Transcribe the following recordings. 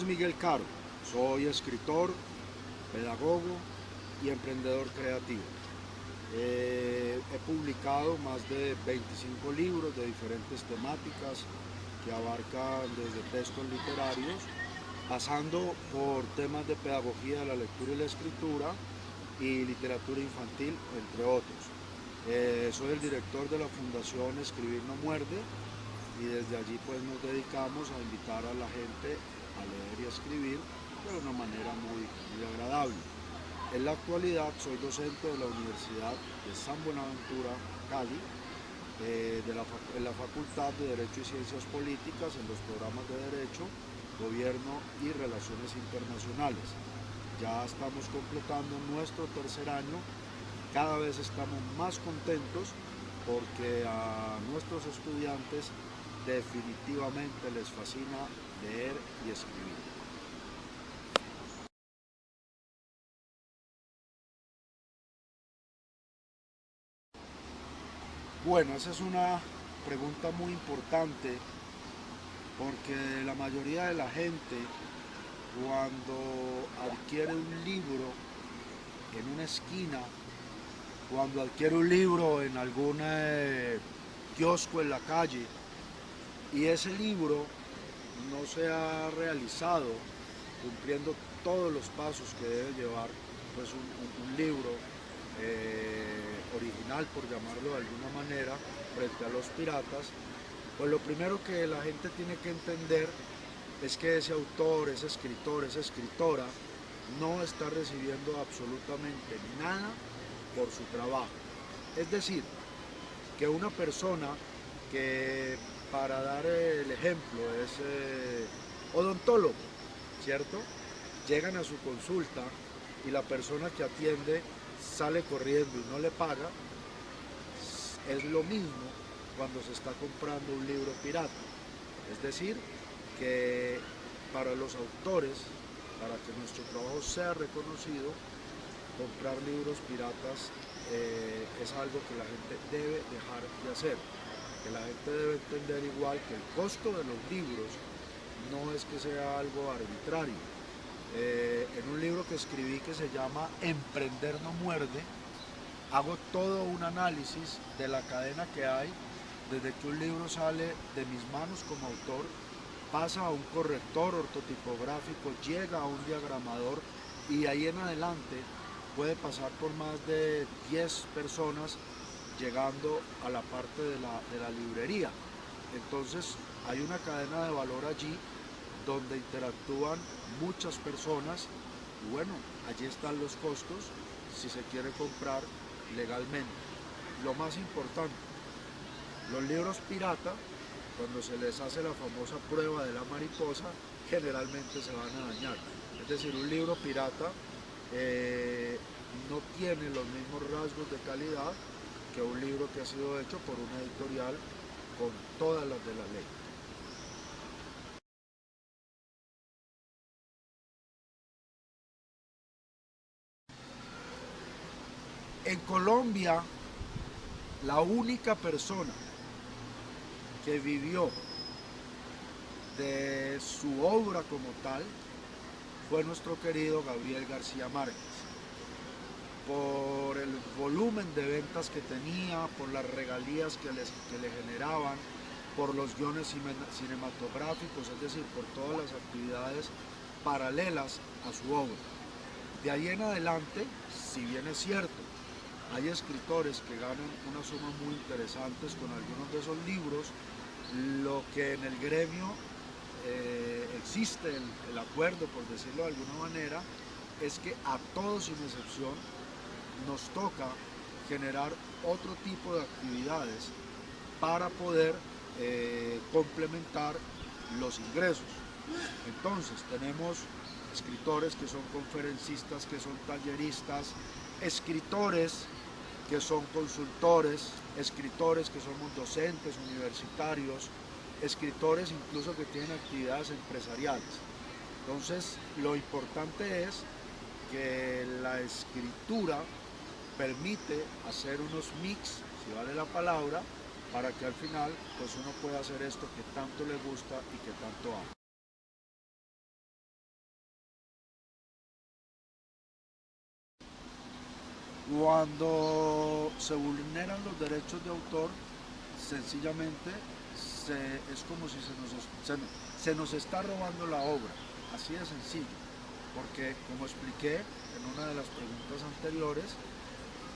es Miguel Caro, soy escritor, pedagogo y emprendedor creativo. He publicado más de 25 libros de diferentes temáticas que abarcan desde textos literarios, pasando por temas de pedagogía de la lectura y la escritura y literatura infantil, entre otros. Soy el director de la Fundación Escribir No Muerde y desde allí pues nos dedicamos a invitar a la gente a leer y a escribir de una manera muy agradable. En la actualidad soy docente de la Universidad de San Buenaventura, Cali, en la Facultad de Derecho y Ciencias Políticas, en los programas de Derecho, Gobierno y Relaciones Internacionales. Ya estamos completando nuestro tercer año, cada vez estamos más contentos porque a nuestros estudiantes definitivamente les fascina leer y escribir. Bueno, esa es una pregunta muy importante porque la mayoría de la gente cuando adquiere un libro en una esquina, cuando adquiere un libro en algún kiosco en la calle y ese libro no se ha realizado cumpliendo todos los pasos que debe llevar pues un libro original, por llamarlo de alguna manera, frente a los piratas, pues lo primero que la gente tiene que entender es que ese autor, ese escritor, esa escritora no está recibiendo absolutamente nada por su trabajo. Es decir, que una persona que, para dar el ejemplo, es odontólogo, ¿cierto? Llegan a su consulta y la persona que atiende sale corriendo y no le paga. Es lo mismo cuando se está comprando un libro pirata. Es decir, que para los autores, para que nuestro trabajo sea reconocido, comprar libros piratas es algo que la gente debe dejar de hacer. Que la gente debe entender igual que el costo de los libros no es que sea algo arbitrario. En un libro que escribí que se llama Emprender no muerde, hago todo un análisis de la cadena que hay desde que un libro sale de mis manos como autor, pasa a un corrector ortotipográfico, llega a un diagramador y ahí en adelante puede pasar por más de 10 personas llegando a la parte de la librería. Entonces hay una cadena de valor allí donde interactúan muchas personas y bueno, allí están los costos si se quiere comprar legalmente. Lo más importante, los libros pirata, cuando se les hace la famosa prueba de la mariposa, generalmente se van a dañar. Es decir, un libro pirata no tiene los mismos rasgos de calidad que un libro que ha sido hecho por una editorial con todas las de la ley. En Colombia, la única persona que vivió de su obra como tal fue nuestro querido Gabriel García Márquez. Por el volumen de ventas que tenía, por las regalías que le generaban, por los guiones cinematográficos, es decir, por todas las actividades paralelas a su obra. De ahí en adelante, si bien es cierto, hay escritores que ganan unas sumas muy interesantes con algunos de esos libros, lo que en el gremio existe el acuerdo, por decirlo de alguna manera, es que a todos sin excepción nos toca generar otro tipo de actividades para poder complementar los ingresos. Entonces tenemos escritores que son conferencistas, que son talleristas, escritores que son consultores, escritores que somos docentes universitarios, escritores incluso que tienen actividades empresariales. Entonces, lo importante es que la escritura permite hacer unos mix, si vale la palabra, para que al final pues uno pueda hacer esto que tanto le gusta y que tanto ama. Cuando se vulneran los derechos de autor, sencillamente es como si se nos está robando la obra, así de sencillo, porque como expliqué en una de las preguntas anteriores,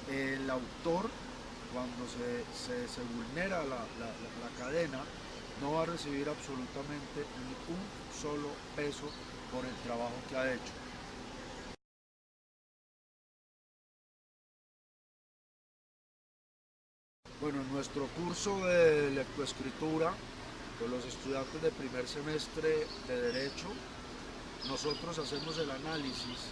el autor, cuando se vulnera la cadena, no va a recibir absolutamente ni un solo peso por el trabajo que ha hecho. Bueno, en nuestro curso de lectoescritura, con los estudiantes de primer semestre de Derecho, nosotros hacemos el análisis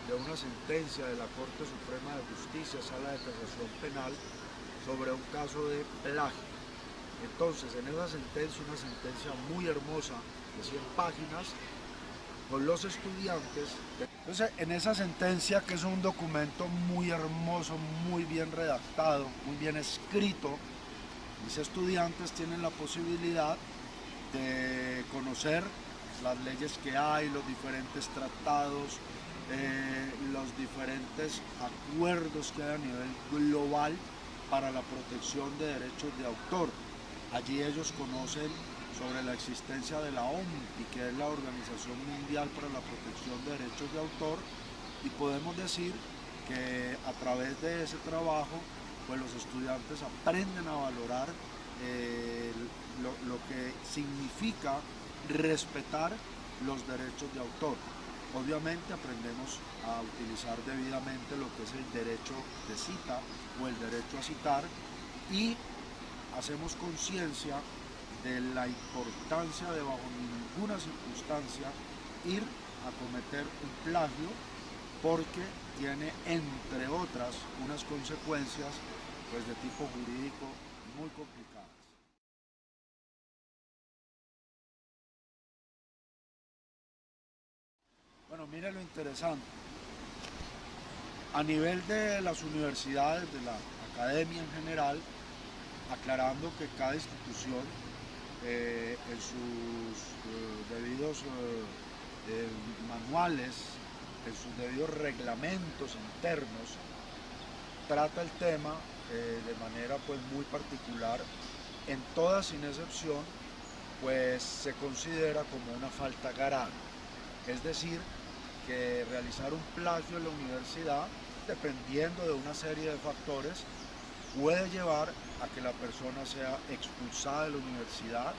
de una sentencia de la Corte Suprema de Justicia, Sala de Casación Penal, sobre un caso de plagio. Entonces, en esa sentencia, una sentencia muy hermosa, de 100 páginas, con los estudiantes. Entonces, en esa sentencia, que es un documento muy hermoso, muy bien redactado, muy bien escrito, mis estudiantes tienen la posibilidad de conocer las leyes que hay, los diferentes tratados, los diferentes acuerdos que hay a nivel global para la protección de derechos de autor. Allí ellos conocen sobre la existencia de la OMPI, que es la Organización Mundial para la Protección de Derechos de Autor, y podemos decir que a través de ese trabajo, pues los estudiantes aprenden a valorar lo que significa respetar los derechos de autor. Obviamente aprendemos a utilizar debidamente lo que es el derecho de cita o el derecho a citar, y hacemos conciencia de la importancia de bajo ninguna circunstancia ir a cometer un plagio, porque tiene, entre otras, unas consecuencias pues de tipo jurídico muy complicadas. Bueno, mire lo interesante. A nivel de las universidades, de la academia en general, aclarando que cada institución en sus debidos manuales, en sus debidos reglamentos internos, trata el tema de manera pues muy particular. En todas sin excepción, pues se considera como una falta grave. Es decir, que realizar un plagio en la universidad, dependiendo de una serie de factores, puede llevar a que la persona sea expulsada de la universidad.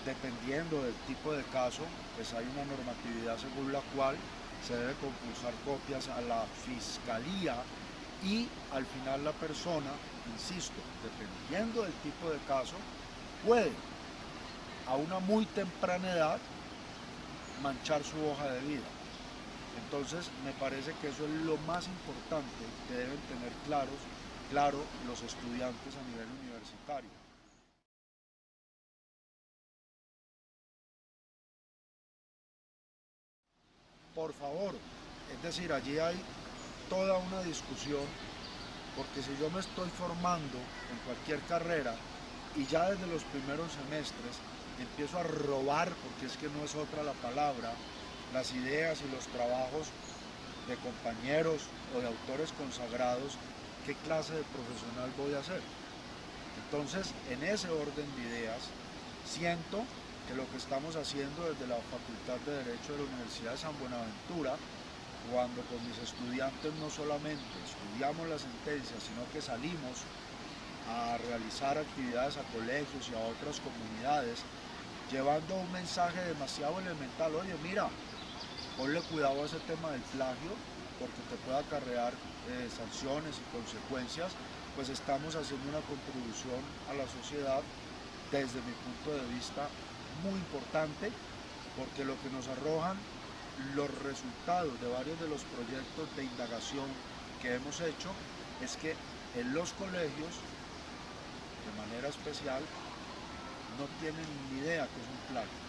Dependiendo del tipo de caso, pues hay una normatividad según la cual se debe compulsar copias a la fiscalía, y al final la persona, insisto, dependiendo del tipo de caso, puede a una muy temprana edad manchar su hoja de vida. Entonces me parece que eso es lo más importante que deben tener claro los estudiantes a nivel universitario. Por favor, es decir, allí hay toda una discusión, porque si yo me estoy formando en cualquier carrera y ya desde los primeros semestres empiezo a robar, porque es que no es otra la palabra, las ideas y los trabajos de compañeros o de autores consagrados, ¿qué clase de profesional voy a ser? Entonces, en ese orden de ideas, siento que lo que estamos haciendo desde la Facultad de Derecho de la Universidad de San Buenaventura, cuando con mis estudiantes no solamente estudiamos la sentencia, sino que salimos a realizar actividades a colegios y a otras comunidades, llevando un mensaje demasiado elemental. Oye, mira, ponle cuidado a ese tema del plagio, porque te puede acarrear sanciones y consecuencias. Pues estamos haciendo una contribución a la sociedad, desde mi punto de vista, muy importante, porque lo que nos arrojan los resultados de varios de los proyectos de indagación que hemos hecho es que en los colegios, de manera especial, no tienen ni idea que es un plagio.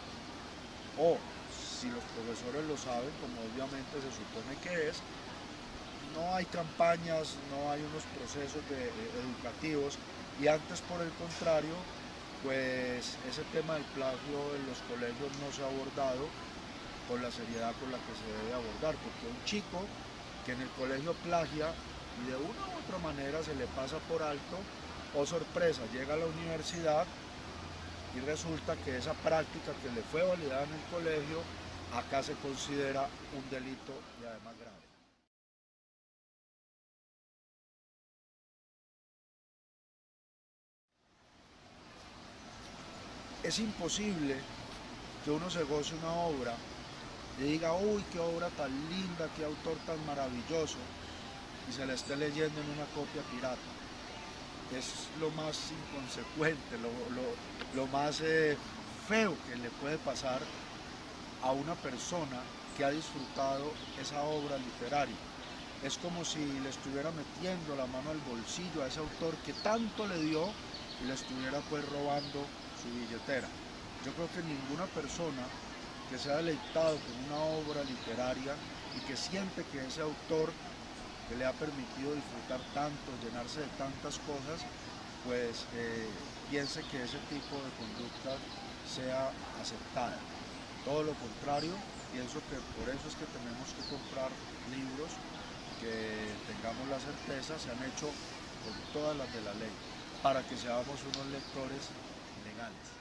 O si los profesores lo saben, como obviamente se supone que es, no hay campañas, no hay unos procesos educativos, y antes, por el contrario, pues ese tema del plagio en los colegios no se ha abordado con la seriedad con la que se debe abordar, porque un chico que en el colegio plagia y de una u otra manera se le pasa por alto, o sorpresa, llega a la universidad y resulta que esa práctica que le fue validada en el colegio, acá se considera un delito y además grave. Es imposible que uno se goce una obra y diga, uy, qué obra tan linda, qué autor tan maravilloso, y se la esté leyendo en una copia pirata. Es lo más inconsecuente, lo más feo que le puede pasar a una persona que ha disfrutado esa obra literaria. Es como si le estuviera metiendo la mano al bolsillo a ese autor que tanto le dio y le estuviera pues robando su billetera. Yo creo que ninguna persona que se ha deleitado con una obra literaria y que siente que ese autor que le ha permitido disfrutar tanto, llenarse de tantas cosas, pues piense que ese tipo de conducta sea aceptada. Todo lo contrario, pienso que por eso es que tenemos que comprar libros que tengamos la certeza se han hecho con todas las de la ley, para que seamos unos lectores legales.